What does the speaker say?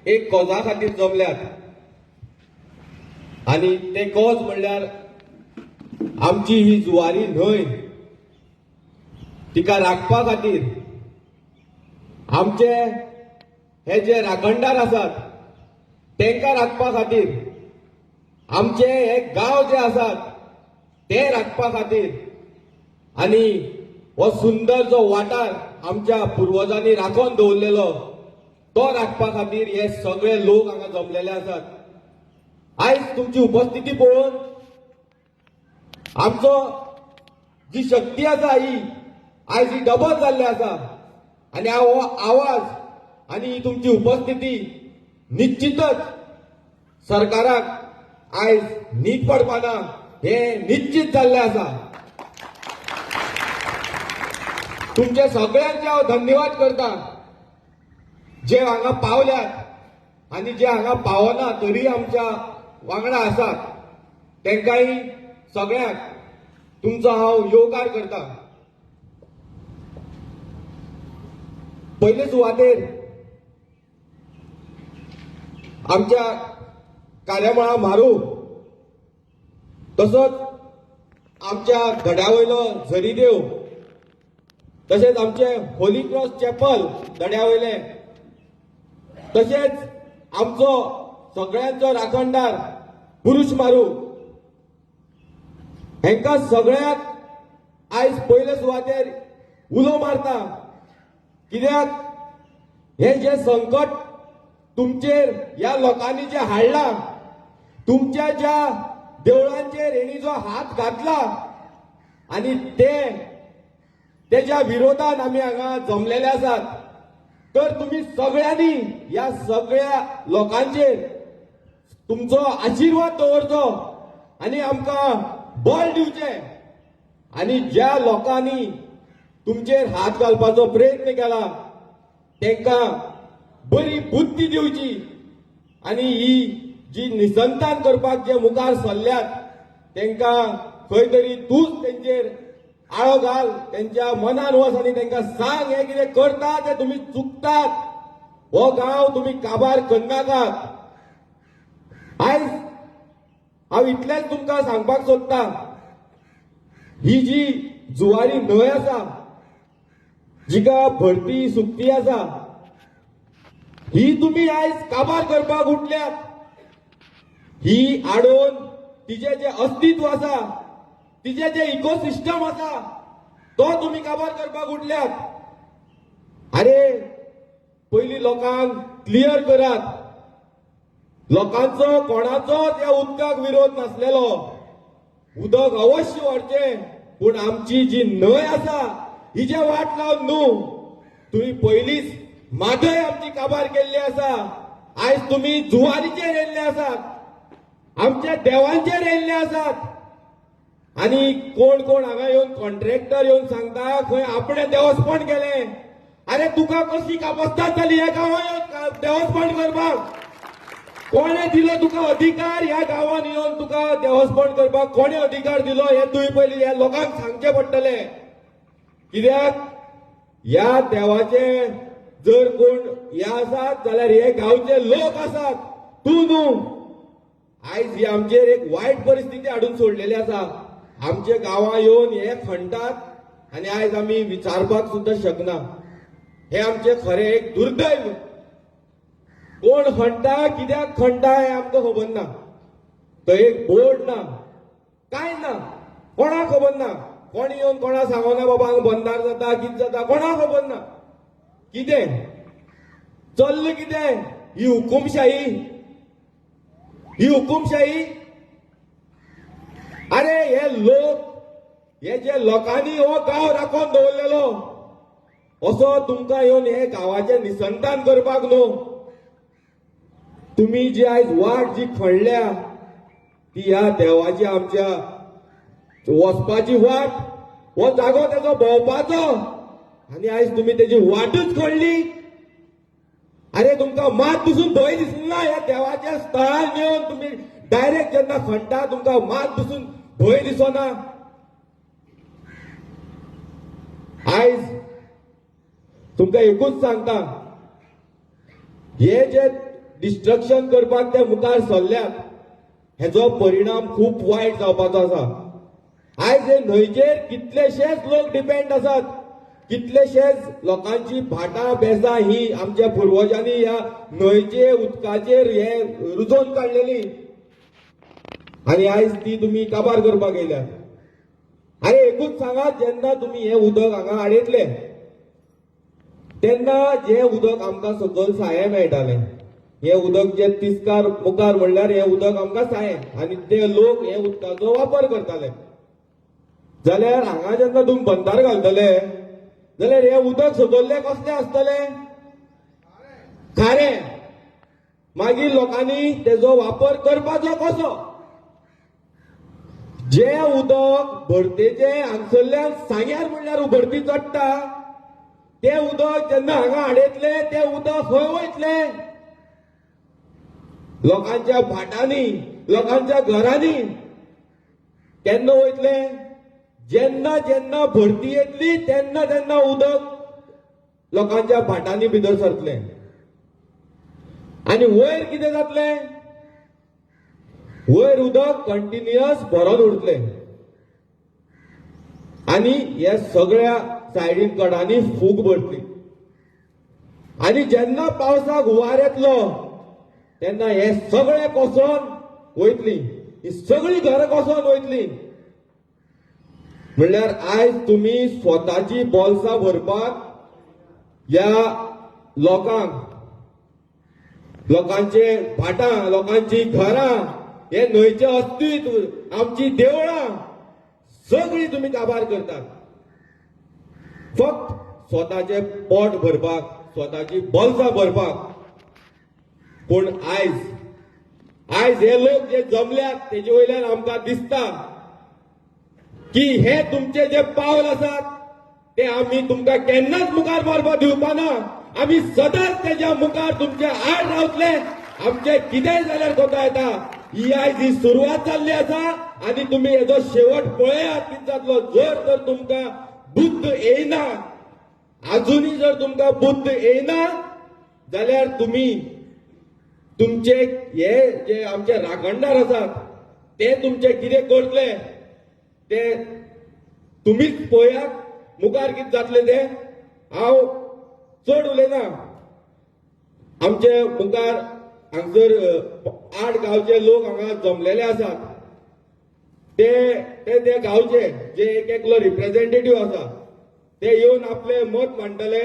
एक कॉजा खातीर जमल्यात आणि ते कॉज म्हणल्यार आमची ही जुवारी न्हय तिका राखपा खातीर आमचे हे जे राखणदार आसात तांकां राखपा खातीर आमचे हे गांव जे आसात ते राखपा खातीर आणि हो सुंदर जो वाठार आमच्या पुर्वजांनी राखून दवरलेलो तो राखपा खातीर हे सगळे लोक हांगा जमलेले आसात। आयज तुमची उपस्थिती पळोवन आमचो जी शक्ती आसा ही आयज ही डबल जाल्ली आसा आणि हो आवाज आणि ही तुमची उपस्थिती निश्चितच सरकाराक आयज न्हीद पडपाना हे निश्चित जाल्ले आसा। तुमचे सगळ्यांचे हांव धन्यवाद करता जे हांगा पावल्यात आणि जे हांगा पावना तरी आमच्या वांगडा आसात तांकांय सगळ्यांक तुमचो हांव येवकार करता। पयले सुवातेर आमच्या कार्यामळा मारू तसोच आमच्या गड्यावयलो झरीदेव तशेंच आमचे होली क्रॉस चॅपल गड्यावयले तशेंच आमचो सगळ्यांचो राखणदार पुरुष मारू हेंकां सगळ्यांक आयज पयले सुवातेर उलो मारता कित्याक हे जे संकट तुमचेर ह्या लोकांनी जे हाडला तुमच्या ज्या देवळांचेर हेणी जो हात घातला आणि तेच्या विरोधात आमी हांगा जमलेले आसात तर तुम्ही सगळ्यांनी या सगळ्या लोकांचेर तुमचो आशीर्वाद दवरचो आणि आमकां बळ दिवचें आणि ज्या लोकांनी तुमचेर हात घालपाचो प्रयत्न केला तांकां बरी बुद्धी दिवची आणि ही जी निसंतान करपाक जे मुखार सरल्यात तांकां खंय तरी तूच तेंचेर आळो घाल त्यांच्या मनान वच आणि तांकां सांग हे कितें करता ते तुम्ही चुकतात हो गांव तुम्ही काबार करनाकात। आयज हांव इतलेंच तुमकां सांगपाक सोदतां ही जी जुवारी न्हंय आसा जिका भरती सुकती आसा ही तुम्ही आयज काबार करपाक उठल्यात ही आडोवन तिचे जे अस्तित्व आसा तिचे जे इकोसिस्टम आसा तो तुम्ही काबार करपाक उठल्यात। अरे पयली लोकांक क्लियर करात लोकांचो कोणाचोच ह्या उदकाक विरोध नासलेलो उदक अवश्य व्हरचें पूण आमची जी न्हंय आसा हिचे वाट लावन न्हू तुम्ही पयलींच माथय आमची काबार केल्ली आसा। आयज तुम्ही जुवारीचेर येयल्ले आसात आमच्या देवांचेर येयल्ले आसात आणि कोण कोण हांगा येवन कॉन्ट्रॅक्टर येवन सांगता खंय आपणे देवस्पण केले। अरे तुका कशी कापस्ताद जाली ह्या गांवांत देवस्पण करपाक कोणे दिलो तुका अधिकार ह्या गांवांत येवन तुका देवस्पण करपाक कोणे अधिकार दिलो हे तुवें पयलीं ह्या लोकांक सांगचें पडटलें कित्याक ह्या देवाचे जर कोण हे आसात जाल्यार हे गांवचे लोक आसात तूं न्हू। आयज ही आमचेर एक वायट परिस्थिती हाडून सोडलेली आसा आमच्या गांवां येवन हे खणटात आणि आयज आमी विचारपाक सुद्दां शकना हे आमचे खरें एक दुर्दैव। कोण खणटा कित्याक खणटा हें आमकां खबर ना थंय एक बोर्ड ना कांय ना कोणाक खबर ना कोण येवन कोणा सांगना बाबा हांगा बंदार जाता कितें जाता कोणाक खबर ना कितें चल्लां कितें ही हुकुमशाही अरे हे लोक हे जे लोकांनी हो गांव राखून दवरलेलो असो तुमकां येवन हे गांवाचें निसंतान करपाक न्हू तुम्ही जी आयज वाट जी खणल्या ती ह्या देवाची आमच्या वचपाची वाट हो जागो तेजो भोंवपाचो आणि आयज तुम्ही तेजी वाटच खणली। अरे तुमकां मात पसून भंय दिसना ह्या देवाच्या स्थळार येवन तुम्ही डायरेक्ट जेन्ना खणटा तुमकां मात पसून भंय दिसना। आयज तुमकां एकूच सांगता हे जे डिस्ट्रक्शन करपाक ते मुखार सरल्यात हेजो परिणाम खूप वायट जावपाचो आसा। आयज हे न्हंयचेर कितलेशेच लोक डिपेंड आसात, कितलेशेच लोकांची भाटां बेजां ही आमच्या पुर्वजांनी ह्या न्हंयचे उदकाचेर हे रुजोवन काडलेली आनी आयज ती तुमी काबार करपाक येयल्यात। अरे एकूच सांगात, जेन्ना तुमी हे उदक हांगा आडयतले तेन्ना जे उदक आमकां सकयल साये मेळटाले, हे उदक जे तिस्कार मुखार म्हणल्यार हे उदक आमकां साये आनी ते लोक हे उदकाचो वापर करताले, जाल्यार हांगा जेन्ना तुमी बंदार घालतले जाल्यार हे उदक सकयल्ले कसले आसतले? खारे। मागीर लोकांनी तेजो वापर करपाचो कसो? जे उदक भरतेचे हांगसरल्यान सांग्यार म्हणल्यार उबरती चडटा ते उदक जेन्ना हांगा आडयतले ते उदक खंय वयतले? लोकांच्या भाटांनी, लोकांच्या घरांनी। केन्ना वयतले? जेन्ना जेन्ना भरती येतली तेन्ना तेन्ना उदक लोकांच्या भाटांनी भितर सरतले आनी वयर कितें जातले? वयर उदक कंटिन्युअस भरोन उरतले आनी हे सगळ्या सायडीन कडांनी फूग भरतली आनी जेन्ना पावसाक हुंवार येतलो तेन्ना हे सगळे कोसोन वयतली, ही सगळी घरां कोसोन वयतली। म्हणल्यार आयज तुमी स्वताची बोल्सां भरपाक ह्या लोकांक, लोकांचे भाटां, लोकांची घरां, हे न्हंयचें अस्तित्व, आमची देवळां सगळी तुमी काबार करतात फक्त स्वताचे पोट भरपाक, स्वताची बोल्सां भरपाक। पूण आयज हे लोक जे जमल्यात तेजे वयल्यान आमकां दिसता की हे तुमचे जे पावल आसात ते आमी तुमकां केन्नाच मुखार मारपाक दिवपाना, आमी सदांच तेज्या मुखार तुमच्या आड रावतले, आमचे कितेंय जाल्यार कोता येता। ही आयज ही सुरवात जाल्ली आसा आनी तुमी हेजो शेवट पळयात कितें जातलो। जर तर तुमकां बुद्ध येयना, अजुनूय जर तुमकां बुद्ध येयना जाल्यार तुमी तुमचे हे जे आमचे राखणदार आसात ते तुमचे कितें करतले ते तुमीच पळयात, मुखार कितें जातले ते। हांव चड उलयना, आमचे मुखार हांगसर 8 गांवचे लोक हांगा जमलेले आसात, ते गांवचे जे एक एकलो रिप्रेझेंटेटिव्ह आसा ते येवन आपले मत मांडटले